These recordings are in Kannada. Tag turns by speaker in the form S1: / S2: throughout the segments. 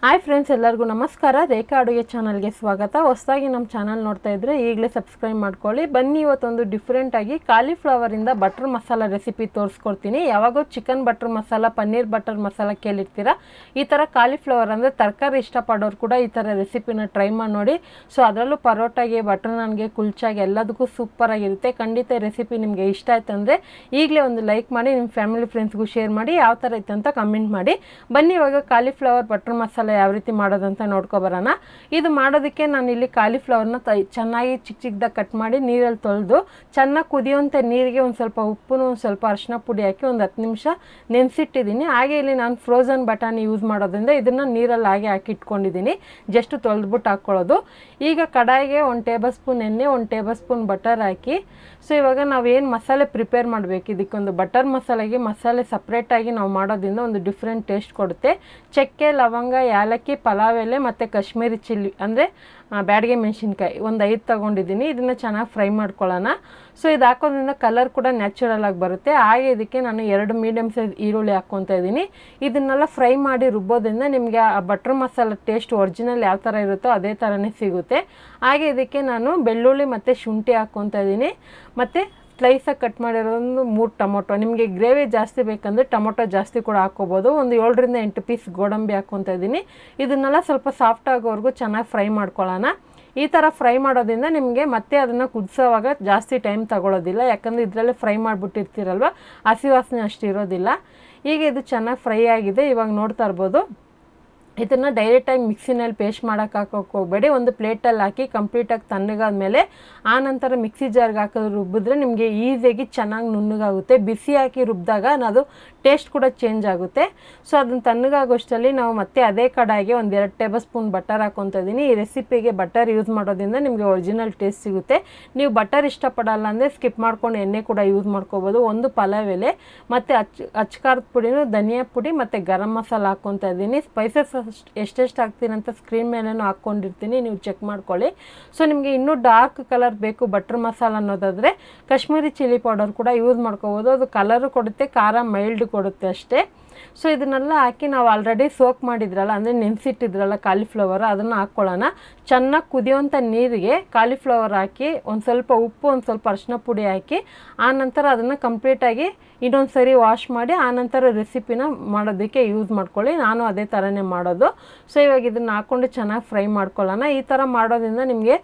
S1: ಹಾಯ್ ಫ್ರೆಂಡ್ಸ್, ಎಲ್ಲರಿಗೂ ನಮಸ್ಕಾರ. ರೇಖಾ ಅಡುಗೆ ಚಾನಲ್ಗೆ ಸ್ವಾಗತ. ಹೊಸದಾಗಿ ನಮ್ಮ ಚಾನಲ್ ನೋಡ್ತಾ ಇದ್ದರೆ ಈಗಲೇ ಸಬ್ಸ್ಕ್ರೈಬ್ ಮಾಡ್ಕೊಳ್ಳಿ. ಬನ್ನಿ, ಇವತ್ತೊಂದು ಡಿಫ್ರೆಂಟಾಗಿ ಕಾಲಿಫ್ಲವರಿಂದ ಬಟರ್ ಮಸಾಲ ರೆಸಿಪಿ ತೋರಿಸ್ಕೊಡ್ತೀನಿ. ಯಾವಾಗೋ chicken butter masala, paneer butter masala ಕೇಳಿರ್ತೀರ. ಈ ಥರ ಕಾಲಿಫ್ಲವರ್ ಅಂದರೆ ತರಕಾರಿ ಇಷ್ಟಪಡೋರು ಕೂಡ ಈ ಥರ ರೆಸಿಪಿನ ಟ್ರೈ ಮಾಡಿ ನೋಡಿ. ಸೊ ಅದರಲ್ಲೂ ಪರೋಟಾಗೆ, ಬಟರ್ ನಾನ್ಗೆ, ಕುಲ್ಚಾಗೆ ಎಲ್ಲದಕ್ಕೂ ಸೂಪರಾಗಿರುತ್ತೆ. ಖಂಡಿತ ಈ ರೆಸಿಪಿ ನಿಮಗೆ ಇಷ್ಟ ಆಯ್ತು ಅಂದರೆ ಈಗಲೇ ಒಂದು ಲೈಕ್ ಮಾಡಿ, ನಿಮ್ಮ ಫ್ಯಾಮಿಲಿ ಫ್ರೆಂಡ್ಸ್ಗೂ ಶೇರ್ ಮಾಡಿ, ಯಾವ ಥರ ಇತ್ತು ಅಂತ ಕಮೆಂಟ್ ಮಾಡಿ. ಬನ್ನಿ, ಇವಾಗ ಕಾಲಿಫ್ಲವರ್ ಬಟರ್ ಮಸಾಲ ಯಾವ ರೀತಿ ಮಾಡೋದಂತ ನೋಡ್ಕೊಬರೋಣ. ಇದು ಮಾಡೋದಕ್ಕೆ ನಾನು ಇಲ್ಲಿ ಕಾಲಿಫ್ಲವರ್ನ ಚೆನ್ನಾಗಿ ಚಿಕ್ಕ ಚಿಕ್ಕದಾಗಿ ಕಟ್ ಮಾಡಿ ನೀರಲ್ಲಿ ತೊಳೆದು ಚೆನ್ನಾಗಿ ಕುದಿಯುವಂಥ ನೀರಿಗೆ ಒಂದು ಸ್ವಲ್ಪ ಉಪ್ಪು, ಒಂದು ಸ್ವಲ್ಪ ಅರಿಶಿನ ಪುಡಿ ಹಾಕಿ ಒಂದು 10 ನಿಮಿಷ ನೆನೆಸಿಟ್ಟಿದ್ದೀನಿ. ಹಾಗೆ ಇಲ್ಲಿ ನಾನು ಫ್ರೋಝನ್ ಬಟಾಣಿ ಯೂಸ್ ಮಾಡೋದ್ರಿಂದ ಇದನ್ನು ನೀರಲ್ಲಿ ಹಾಗೆ ಹಾಕಿ ಇಟ್ಕೊಂಡಿದ್ದೀನಿ. ಜಸ್ಟ್ ತೊಳೆದ್ಬಿಟ್ಟು ಹಾಕ್ಕೊಳ್ಳೋದು. ಈಗ ಕಡಾಯಿಗೆ 1 ಟೇಬಲ್ ಸ್ಪೂನ್ ಎಣ್ಣೆ, 1 ಟೇಬಲ್ ಸ್ಪೂನ್ ಬಟರ್ ಹಾಕಿ. ಸೊ ಇವಾಗ ನಾವೇನು ಮಸಾಲೆ ಪ್ರಿಪೇರ್ ಮಾಡಬೇಕು, ಇದಕ್ಕೊಂದು ಬಟರ್ ಮಸಾಲೆಗೆ ಮಸಾಲೆ ಸಪ್ರೇಟಾಗಿ ನಾವು ಮಾಡೋದ್ರಿಂದ ಒಂದು ಡಿಫ್ರೆಂಟ್ ಟೇಸ್ಟ್ ಕೊಡುತ್ತೆ. ಚಕ್ಕೆ, ಲವಂಗ, ಯಾಲಕ್ಕಿ, ಪಲಾವ್ ಎಲೆ ಮತ್ತು ಕಾಶ್ಮೀರಿ ಚಿಲ್ಲಿ ಅಂದರೆ ಬ್ಯಾಡಗೆ ಮೆಣಸಿನ್ಕಾಯಿ ಒಂದು 5 ತೊಗೊಂಡಿದ್ದೀನಿ. ಇದನ್ನು ಚೆನ್ನಾಗಿ ಫ್ರೈ ಮಾಡ್ಕೊಳ್ಳೋಣ. ಸೊ ಇದು ಹಾಕೋದ್ರಿಂದ ಕಲರ್ ಕೂಡ ನ್ಯಾಚುರಲ್ ಆಗಿ ಬರುತ್ತೆ. ಹಾಗೆ ಇದಕ್ಕೆ ನಾನು 2 ಮೀಡಿಯಮ್ ಸೈಜ್ ಈರುಳ್ಳಿ ಹಾಕ್ಕೊತಾ ಇದ್ದೀನಿ. ಇದನ್ನೆಲ್ಲ ಫ್ರೈ ಮಾಡಿ ರುಬ್ಬೋದ್ರಿಂದ ನಿಮಗೆ ಆ ಬಟರ್ ಮಸಾಲ ಟೇಸ್ಟ್ ಒರಿಜಿನಲ್ ಯಾವ ಥರ ಇರುತ್ತೋ ಅದೇ ಥರನೇ ಸಿಗುತ್ತೆ. ಹಾಗೆ ಇದಕ್ಕೆ ನಾನು ಬೆಳ್ಳುಳ್ಳಿ ಮತ್ತು ಶುಂಠಿ ಹಾಕ್ಕೊತಾ ಇದ್ದೀನಿ. ಮತ್ತು ಸ್ಲೈಸಾಗಿ ಕಟ್ ಮಾಡಿರೋದು 3 ಟೊಮೊಟೊ. ನಿಮಗೆ ಗ್ರೇವಿ ಜಾಸ್ತಿ ಬೇಕಂದರೆ ಟೊಮೊಟೊ ಜಾಸ್ತಿ ಕೂಡ ಹಾಕ್ಕೋಬೋದು. ಒಂದು 7 ರಿಂದ 8 ಪೀಸ್ ಗೋಡಂಬಿ ಹಾಕ್ಕೊತಾ ಇದ್ದೀನಿ. ಇದನ್ನೆಲ್ಲ ಸ್ವಲ್ಪ ಸಾಫ್ಟ್ ಆಗೋವರೆಗೂ ಚೆನ್ನಾಗಿ ಫ್ರೈ ಮಾಡ್ಕೊಳ್ಳೋಣ. ಈ ಥರ ಫ್ರೈ ಮಾಡೋದ್ರಿಂದ ನಿಮಗೆ ಮತ್ತೆ ಅದನ್ನು ಕುದಿಸೋವಾಗ ಜಾಸ್ತಿ ಟೈಮ್ ತಗೊಳ್ಳೋದಿಲ್ಲ. ಯಾಕಂದರೆ ಇದರಲ್ಲೇ ಫ್ರೈ ಮಾಡಿಬಿಟ್ಟಿರ್ತೀರಲ್ವ, ಹಸಿ ವಾಸನೆ ಅಷ್ಟು ಇರೋದಿಲ್ಲ. ಈಗ ಇದು ಚೆನ್ನಾಗಿ ಫ್ರೈ ಆಗಿದೆ. ಇವಾಗ ನೋಡ್ತಾ ಇರ್ಬೋದು. ಇದನ್ನು ಡೈರೆಕ್ಟಾಗಿ ಮಿಕ್ಸಿನಲ್ಲಿ ಪೇಸ್ಟ್ ಮಾಡೋಕೆ ಹಾಕೋಕೆ ಹೋಗಬೇಡಿ. ಒಂದು ಪ್ಲೇಟಲ್ಲಿ ಹಾಕಿ ಕಂಪ್ಲೀಟಾಗಿ ತಣ್ಣಗಾದ್ಮೇಲೆ ಆನಂತರ ಮಿಕ್ಸಿ ಜಾರ್ಗೆ ಹಾಕೋದು ರುಬ್ಬಿದ್ರೆ ನಿಮಗೆ ಈಸಿಯಾಗಿ ಚೆನ್ನಾಗಿ ನುಣ್ಣಗಾಗುತ್ತೆ. ಬಿಸಿ ಹಾಕಿ ರುಬ್ಬಿದಾಗ ಅದು ಟೇಸ್ಟ್ ಕೂಡ ಚೇಂಜ್ ಆಗುತ್ತೆ. ಸೊ ಅದನ್ನು ತಣ್ಣಗಾಗೋಷ್ಟರಲ್ಲಿ ನಾವು ಮತ್ತೆ ಅದೇ ಕಡಾಯಿಗೆ 1-2 ಟೇಬಲ್ ಸ್ಪೂನ್ ಬಟರ್ ಹಾಕ್ಕೊತಾ ಇದ್ದೀನಿ. ಈ ರೆಸಿಪಿಗೆ ಬಟರ್ ಯೂಸ್ ಮಾಡೋದ್ರಿಂದ ನಿಮಗೆ ಒರಿಜಿನಲ್ ಟೇಸ್ಟ್ ಸಿಗುತ್ತೆ. ನೀವು ಬಟರ್ ಇಷ್ಟಪಡಲ್ಲ ಅಂದರೆ ಸ್ಕಿಪ್ ಮಾಡ್ಕೊಂಡು ಎಣ್ಣೆ ಕೂಡ ಯೂಸ್ ಮಾಡ್ಕೋಬೋದು. ಒಂದು ಪಲಾವ್ ಎಲೆ ಮತ್ತು ಅಚ್ಕಾರದ ಪುಡಿನೂ, ಧನಿಯಾ ಪುಡಿ ಮತ್ತು ಗರಂ ಮಸಾಲ ಹಾಕ್ಕೊತಾ ಇದ್ದೀನಿ. ಸ್ಪೈಸಸ್ ಎಷ್ಟೆಷ್ಟು ಹಾಕ್ತೀನಿ ಅಂತ ಸ್ಕ್ರೀನ್ ಮೇಲೇನೂ ಹಾಕ್ಕೊಂಡಿರ್ತೀನಿ, ನೀವು ಚೆಕ್ ಮಾಡ್ಕೊಳ್ಳಿ. ಸೊ ನಿಮಗೆ ಇನ್ನೂ ಡಾರ್ಕ್ ಕಲರ್ ಬೇಕು ಬಟರ್ ಮಸಾಲ ಅನ್ನೋದಾದರೆ ಕಾಶ್ಮೀರಿ ಚಿಲ್ಲಿ ಪೌಡರ್ ಕೂಡ ಯೂಸ್ ಮಾಡ್ಕೋಬೋದು. ಅದು ಕಲರು ಕೊಡುತ್ತೆ, ಖಾರ ಮೈಲ್ಡ್ ಕೊಡುತ್ತೆ ಅಷ್ಟೇ. ಸೊ ಇದನ್ನೆಲ್ಲ ಹಾಕಿ ನಾವು ಆಲ್ರೆಡಿ ಸೋಕ್ ಮಾಡಿದ್ರಲ್ಲ, ಅಂದರೆ ನೆನೆಸಿಟ್ಟಿದ್ರಲ್ಲ ಕಾಲಿಫ್ಲವರ್, ಅದನ್ನು ಹಾಕ್ಕೊಳ್ಳೋಣ. ಚೆನ್ನಾಗಿ ಕುದಿಯೋವಂಥ ನೀರಿಗೆ ಕಾಲಿಫ್ಲವರ್ ಹಾಕಿ ಒಂದು ಸ್ವಲ್ಪ ಉಪ್ಪು, ಒಂದು ಸ್ವಲ್ಪ ಅರಿಶಿನ ಪುಡಿ ಹಾಕಿ ಆನಂತರ ಅದನ್ನು ಕಂಪ್ಲೀಟಾಗಿ ಇನ್ನೊಂದು ಸರಿ ವಾಶ್ ಮಾಡಿ ಆನಂತರ ರೆಸಿಪಿನ ಮಾಡೋದಕ್ಕೆ ಯೂಸ್ ಮಾಡ್ಕೊಳ್ಳಿ. ನಾನು ಅದೇ ಥರನೇ ಮಾಡೋದು. ಸೊ ಇವಾಗ ಇದನ್ನು ಹಾಕ್ಕೊಂಡು ಚೆನ್ನಾಗಿ ಫ್ರೈ ಮಾಡ್ಕೊಳ್ಳೋಣ. ಈ ಥರ ಮಾಡೋದ್ರಿಂದ ನಿಮಗೆ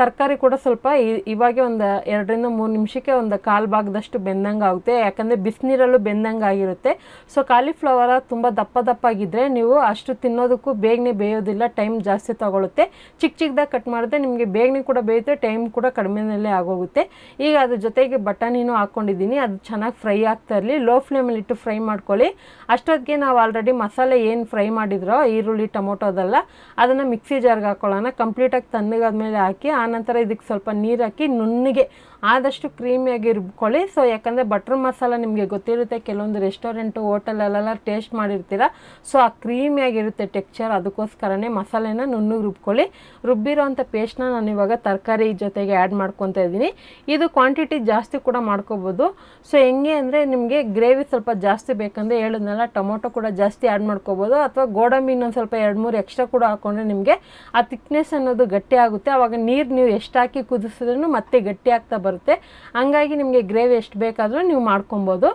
S1: ತರಕಾರಿ ಕೂಡ ಸ್ವಲ್ಪ ಇವಾಗೆ ಒಂದು 2 ರಿಂದ 3 ನಿಮಿಷಕ್ಕೆ ಒಂದು 1/4 ಭಾಗದಷ್ಟು ಬೆಂದಂಗೆ ಆಗುತ್ತೆ. ಯಾಕಂದರೆ ಬಿಸಿನೀರಲ್ಲೂ ಬೆಂದಂಗೆ ಆಗಿರುತ್ತೆ. ಸೊ ಕಾಲಿಫ್ಲವರ್ ತುಂಬ ದಪ್ಪಾಗಿದ್ದರೆ ನೀವು ಅಷ್ಟು ತಿನ್ನೋದಕ್ಕೂ ಬೇಗನೆ ಬೇಯೋದಿಲ್ಲ, ಟೈಮ್ ಜಾಸ್ತಿ ತಗೊಳುತ್ತೆ. ಚಿಕ್ಕದಾಗಿ ಕಟ್ ಮಾಡಿದ್ರೆ ನಿಮಗೆ ಬೇಗನೆ ಕೂಡ ಬೇಯುತ್ತೆ, ಟೈಮ್ ಕೂಡ ಕಡಿಮೆನಲ್ಲೇ ಆಗೋಗುತ್ತೆ. ಈಗ ಅದ್ರ ಜೊತೆಗೆ ಬಟಾಣಿನೂ ಹಾಕ್ಕೊಂಡಿದ್ದೀನಿ. ಅದು ಚೆನ್ನಾಗಿ ಫ್ರೈ ಆಗ್ತಾ ಇರಲಿ. ಲೋ ಫ್ಲೇಮಲ್ಲಿ ಇಟ್ಟು ಫ್ರೈ ಮಾಡ್ಕೊಳ್ಳಿ. ಅಷ್ಟೊತ್ತಿಗೆ ನಾವು ಆಲ್ರೆಡಿ ಮಸಾಲೆ ಏನು ಫ್ರೈ ಮಾಡಿದ್ರೋ ಈರುಳ್ಳಿ, ಟೊಮೊಟೊ ಅದೆಲ್ಲ ಅದನ್ನು ಮಿಕ್ಸಿ ಜಾರ್ಗೆ ಹಾಕ್ಕೊಳ್ಳೋಣ. ಕಂಪ್ಲೀಟಾಗಿ ತಣ್ಣಗಾದ್ಮೇಲೆ ಹಾಕಿ ಆನಂತರ ಇದಕ್ಕೆ ಸ್ವಲ್ಪ ನೀರು ಹಾಕಿ ನುಣ್ಣಗೆ ಆದಷ್ಟು ಕ್ರೀಮಿಯಾಗಿ ರುಬ್ಕೊಳ್ಳಿ. ಸೊ ಯಾಕಂದರೆ ಬಟರ್ ಮಸಾಲ ನಿಮಗೆ ಗೊತ್ತಿರುತ್ತೆ, ಕೆಲವೊಂದು ರೆಸ್ಟೋರೆಂಟು, ಹೋಟೆಲಲ್ಲೆಲ್ಲ ಟೇಸ್ಟ್ ಮಾಡಿರ್ತೀರ. ಸೊ ಆ ಕ್ರೀಮಿಯಾಗಿರುತ್ತೆ ಟೆಕ್ಸ್ಚರ್, ಅದಕ್ಕೋಸ್ಕರನೇ ಮಸಾಲೆನ ನುಣ್ಣಗೆ ರುಬ್ಕೊಳ್ಳಿ. ರುಬ್ಬಿರೋಂಥ ಪೇಸ್ಟ್ನ ನಾನು ಇವಾಗ ತರಕಾರಿ ಜೊತೆಗೆ ಆ್ಯಡ್ ಮಾಡ್ಕೊತಾ ಇದ್ದೀನಿ. ಇದು ಕ್ವಾಂಟಿಟಿ ಜಾಸ್ತಿ ಕೂಡ ಮಾಡ್ಕೋಬೋದು. ಸೊ ಹೆಂಗೆ ಅಂದರೆ ನಿಮಗೆ ಗ್ರೇವಿ ಸ್ವಲ್ಪ ಜಾಸ್ತಿ ಬೇಕಂದರೆ ಹೇಳಿದ್ನಲ್ಲ, ಟೊಮೊಟೊ ಕೂಡ ಜಾಸ್ತಿ ಆ್ಯಡ್ ಮಾಡ್ಕೋಬೋದು. ಅಥವಾ ಗೋಡಂಬಿ ಇನ್ನೊಂದು ಸ್ವಲ್ಪ 2-3 ಎಕ್ಸ್ಟ್ರಾ ಕೂಡ ಹಾಕ್ಕೊಂಡ್ರೆ ನಿಮಗೆ ಆ ಥಿಕ್ನೆಸ್ ಅನ್ನೋದು ಗಟ್ಟಿ ಆಗುತ್ತೆ. ಆವಾಗ ನೀರು ನೀವು ಎಷ್ಟು ಹಾಕಿ ಕುದಿಸಿದ್ರೂ ಮತ್ತೆ ಗಟ್ಟಿ ಆಗ್ತಾ ಬರುತ್ತೆ. ಹಂಗಾಗಿ ನಿಮಗೆ ಗ್ರೇವಿ ಎಷ್ಟು ಬೇಕಾದರೂ ನೀವು ಮಾಡ್ಕೊಬೋದು.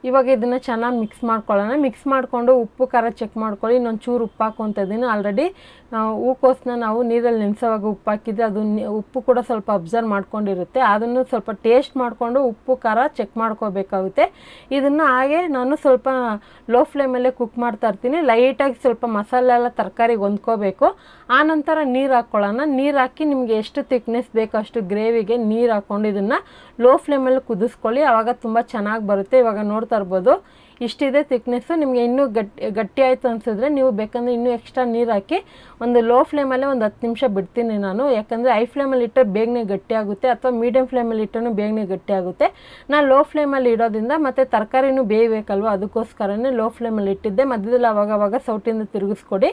S1: ಇವಾಗ ಇದನ್ನು ಚೆನ್ನಾಗಿ ಮಿಕ್ಸ್ ಮಾಡ್ಕೊಳ್ಳೋಣ. ಮಿಕ್ಸ್ ಮಾಡಿಕೊಂಡು ಉಪ್ಪು ಖಾರ ಚೆಕ್ ಮಾಡ್ಕೊಳ್ಳಿ. ಇನ್ನೊಂದು ಚೂರು ಉಪ್ಪು ಹಾಕ್ಕೊತಾ ಇದ್ದೀನಿ. ಆಲ್ರೆಡಿ ಹೂಕೋಸನ್ನ ನಾವು ನೀರಲ್ಲಿ ನೆನೆಸೋವಾಗ ಉಪ್ಪು ಹಾಕಿದ್ರೆ ಅದು ಉಪ್ಪು ಕೂಡ ಸ್ವಲ್ಪ ಅಬ್ಸರ್ವ್ ಮಾಡ್ಕೊಂಡಿರುತ್ತೆ. ಅದನ್ನು ಸ್ವಲ್ಪ ಟೇಸ್ಟ್ ಮಾಡಿಕೊಂಡು ಉಪ್ಪು ಖಾರ ಚೆಕ್ ಮಾಡ್ಕೋಬೇಕಾಗುತ್ತೆ. ಇದನ್ನು ಹಾಗೆ ನಾನು ಸ್ವಲ್ಪ ಲೋ ಫ್ಲೇಮಲ್ಲೇ ಕುಕ್ ಮಾಡ್ತಾ ಇರ್ತೀನಿ. ಲೈಟಾಗಿ ಸ್ವಲ್ಪ ಮಸಾಲೆ ಎಲ್ಲ ತರಕಾರಿಗೆ ಹೊಂದ್ಕೋಬೇಕು. ಆನಂತರ ನೀರು ಹಾಕ್ಕೊಳ್ಳೋಣ. ನೀರು ಹಾಕಿ ನಿಮಗೆ ಎಷ್ಟು ಥಿಕ್ನೆಸ್ ಬೇಕೋ ಅಷ್ಟು ಗ್ರೇವಿಗೆ ನೀರು ಹಾಕ್ಕೊಂಡು ಇದನ್ನು ಲೋ ಫ್ಲೇಮಲ್ಲಿ ಕುದಿಸ್ಕೊಳ್ಳಿ. ಆವಾಗ ತುಂಬ ಚೆನ್ನಾಗಿ ಬರುತ್ತೆ. ಇವಾಗ ನೋಡ್ತಾ ಇರ್ಬೋದು, ಇಷ್ಟಿದೆ ಥಿಕ್ನೆಸ್ಸು. ನಿಮಗೆ ಇನ್ನೂ ಗಟ್ಟಿ ಆಯಿತು ಅನಿಸಿದ್ರೆ ನೀವು ಬೇಕಂದರೆ ಇನ್ನೂ ಎಕ್ಸ್ಟ್ರಾ ನೀರು ಹಾಕಿ ಒಂದು ಲೋ ಫ್ಲೇಮಲ್ಲೇ ಒಂದು 10 ನಿಮಿಷ ಬಿಡ್ತೀನಿ ನಾನು. ಯಾಕಂದರೆ ಹೈ ಫ್ಲೇಮಲ್ಲಿ ಇಟ್ಟರೆ ಬೇಗನೆ ಗಟ್ಟಿ ಆಗುತ್ತೆ, ಅಥವಾ ಮೀಡಿಯಮ್ ಫ್ಲೇಮಲ್ಲಿ ಇಟ್ಟರೂ ಬೇಗನೆ ಗಟ್ಟಿ ಆಗುತ್ತೆ. ನಾನು ಲೋ ಫ್ಲೇಮಲ್ಲಿ ಇಡೋದ್ರಿಂದ ಮತ್ತು ತರಕಾರಿನೂ ಬೇಯಬೇಕಲ್ವ, ಅದಕ್ಕೋಸ್ಕರನೇ ಲೋ ಫ್ಲೇಮಲ್ಲಿ ಇಟ್ಟಿದ್ದೆ. ಮಧ್ಯದಲ್ಲಿ ಅವಾಗವಾಗ ಸೌಟಿಂದ ತಿರುಗಿಸ್ಕೊಡಿ.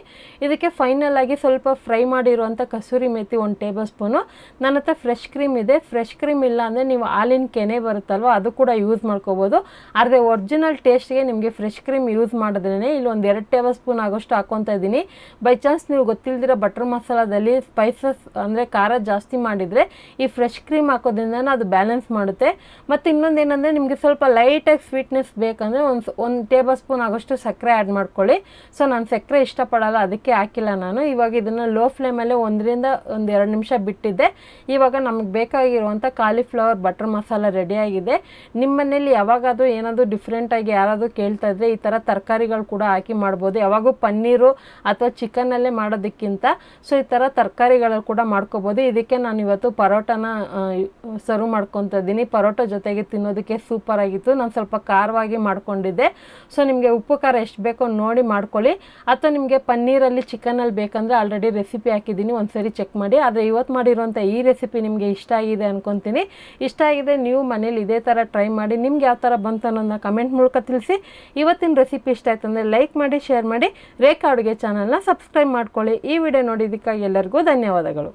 S1: ಇದಕ್ಕೆ ಫೈನಲ್ ಆಗಿ ಸ್ವಲ್ಪ ಫ್ರೈ ಮಾಡಿರುವಂಥ ಕಸೂರಿ ಮೇಥಿ 1 ಟೇಬಲ್ ಸ್ಪೂನು. ನನ್ನ ಹತ್ರ ಫ್ರೆಶ್ ಕ್ರೀಮ್ ಇದೆ. ಫ್ರೆಶ್ ಕ್ರೀಮ್ ಇಲ್ಲ ಅಂದರೆ ನೀವು ಹಾಲಿನ ಕೆನೆ ಬರುತ್ತಲ್ವ, ಅದು ಕೂಡ ಯೂಸ್ ಮಾಡ್ಕೋಬೋದು. ಆದರೆ ಒರಿಜಿನಲ್ ಟೇಸ್ಟ್ಗೆ ಲಾಸ್ಟಿಗೆ ನಿಮಗೆ ಫ್ರೆಶ್ ಕ್ರೀಮ್ ಯೂಸ್ ಮಾಡಿದ್ರೇ ಇಲ್ಲಿ ಒಂದು 2 ಟೇಬಲ್ ಸ್ಪೂನ್ ಆಗೋಷ್ಟು ಹಾಕ್ಕೊತಾ ಇದ್ದೀನಿ. ಬೈ ಚಾನ್ಸ್ ನೀವು ಗೊತ್ತಿಲ್ದಿರೋ ಬಟರ್ ಮಸಾಲದಲ್ಲಿ ಸ್ಪೈಸಸ್ ಅಂದರೆ ಖಾರ ಜಾಸ್ತಿ ಮಾಡಿದರೆ ಈ ಫ್ರೆಶ್ ಕ್ರೀಮ್ ಹಾಕೋದ್ರಿಂದ ಅದು ಬ್ಯಾಲೆನ್ಸ್ ಮಾಡುತ್ತೆ. ಮತ್ತು ಇನ್ನೊಂದು ಏನಂದರೆ ನಿಮಗೆ ಸ್ವಲ್ಪ ಲೈಟಾಗಿ ಸ್ವೀಟ್ನೆಸ್ ಬೇಕಂದರೆ ಒಂದು ಟೇಬಲ್ ಸ್ಪೂನ್ ಆಗೋಷ್ಟು ಸಕ್ಕರೆ ಆ್ಯಡ್ ಮಾಡ್ಕೊಳ್ಳಿ. ಸೊ ನಾನು ಸಕ್ಕರೆ ಇಷ್ಟಪಡಲ್ಲ, ಅದಕ್ಕೆ ಹಾಕಿಲ್ಲ ನಾನು. ಇವಾಗ ಇದನ್ನು ಲೋ ಫ್ಲೇಮಲ್ಲೇ 1-2 ನಿಮಿಷ ಬಿಟ್ಟಿದ್ದೆ. ಇವಾಗ ನಮಗೆ ಬೇಕಾಗಿರುವಂಥ ಕಾಲಿಫ್ಲವರ್ ಬಟರ್ ಮಸಾಲ ರೆಡಿಯಾಗಿದೆ. ನಿಮ್ಮ ಮನೇಲಿ ಯಾವಾಗಾದರೂ ಏನಾದರೂ ಡಿಫ್ರೆಂಟಾಗಿ ಯಾರಾದರೂ ಕೇಳ್ತಾ ಇದ್ದರೆ ಈ ಥರ ತರಕಾರಿಗಳು ಕೂಡ ಹಾಕಿ ಮಾಡ್ಬೋದು. ಯಾವಾಗೂ ಪನ್ನೀರು ಅಥವಾ ಚಿಕನ್ನಲ್ಲೇ ಮಾಡೋದಕ್ಕಿಂತ ಸೊ ಈ ಥರ ತರಕಾರಿಗಳು ಕೂಡ ಮಾಡ್ಕೋಬೋದು. ಇದಕ್ಕೆ ನಾನು ಇವತ್ತು ಪರೋಟನ ಸರ್ವ್ ಮಾಡ್ಕೊತಾ ಇದ್ದೀನಿ. ಪರೋಟ ಜೊತೆಗೆ ತಿನ್ನೋದಕ್ಕೆ ಸೂಪರ್ ಆಗಿತ್ತು. ನಾನು ಸ್ವಲ್ಪ ಖಾರವಾಗಿ ಮಾಡ್ಕೊಂಡಿದ್ದೆ. ಸೊ ನಿಮಗೆ ಉಪ್ಪು ಖಾರ ಎಷ್ಟು ಬೇಕೋ ನೋಡಿ ಮಾಡ್ಕೊಳ್ಳಿ. ಅಥವಾ ನಿಮಗೆ ಪನ್ನೀರಲ್ಲಿ ಚಿಕನಲ್ಲಿ ಬೇಕಂದರೆ ಆಲ್ರೆಡಿ ರೆಸಿಪಿ ಹಾಕಿದ್ದೀನಿ, ಒಂದ್ಸರಿ ಚೆಕ್ ಮಾಡಿ. ಆದರೆ ಇವತ್ತು ಮಾಡಿರುವಂಥ ಈ ರೆಸಿಪಿ ನಿಮಗೆ ಇಷ್ಟ ಆಗಿದೆ ಅನ್ಕೊತೀನಿ. ಇಷ್ಟ ಆಗಿದೆ ನೀವು ಮನೇಲಿ ಇದೇ ಥರ ಟ್ರೈ ಮಾಡಿ. ನಿಮ್ಗೆ ಯಾವ ಥರ ಬಂತು ಅನ್ನೋದನ್ನ ಕಮೆಂಟ್ ಮೂಲಕ ತಿಳಿಸಿ. ಇವತ್ತಿನ ರೆಸಿಪಿ ಇಷ್ಟ ಆಯ್ತು ಅಂದರೆ ಲೈಕ್ ಮಾಡಿ, ಶೇರ್ ಮಾಡಿ, ರೇಖಾ ಅಡುಗೆ ಚಾನಲ್ನ ಸಬ್ಸ್ಕ್ರೈಬ್ ಮಾಡ್ಕೊಳ್ಳಿ. ಈ ವಿಡಿಯೋ ನೋಡಿದ್ದಕ್ಕಾಗಿ ಎಲ್ಲರಿಗೂ ಧನ್ಯವಾದಗಳು.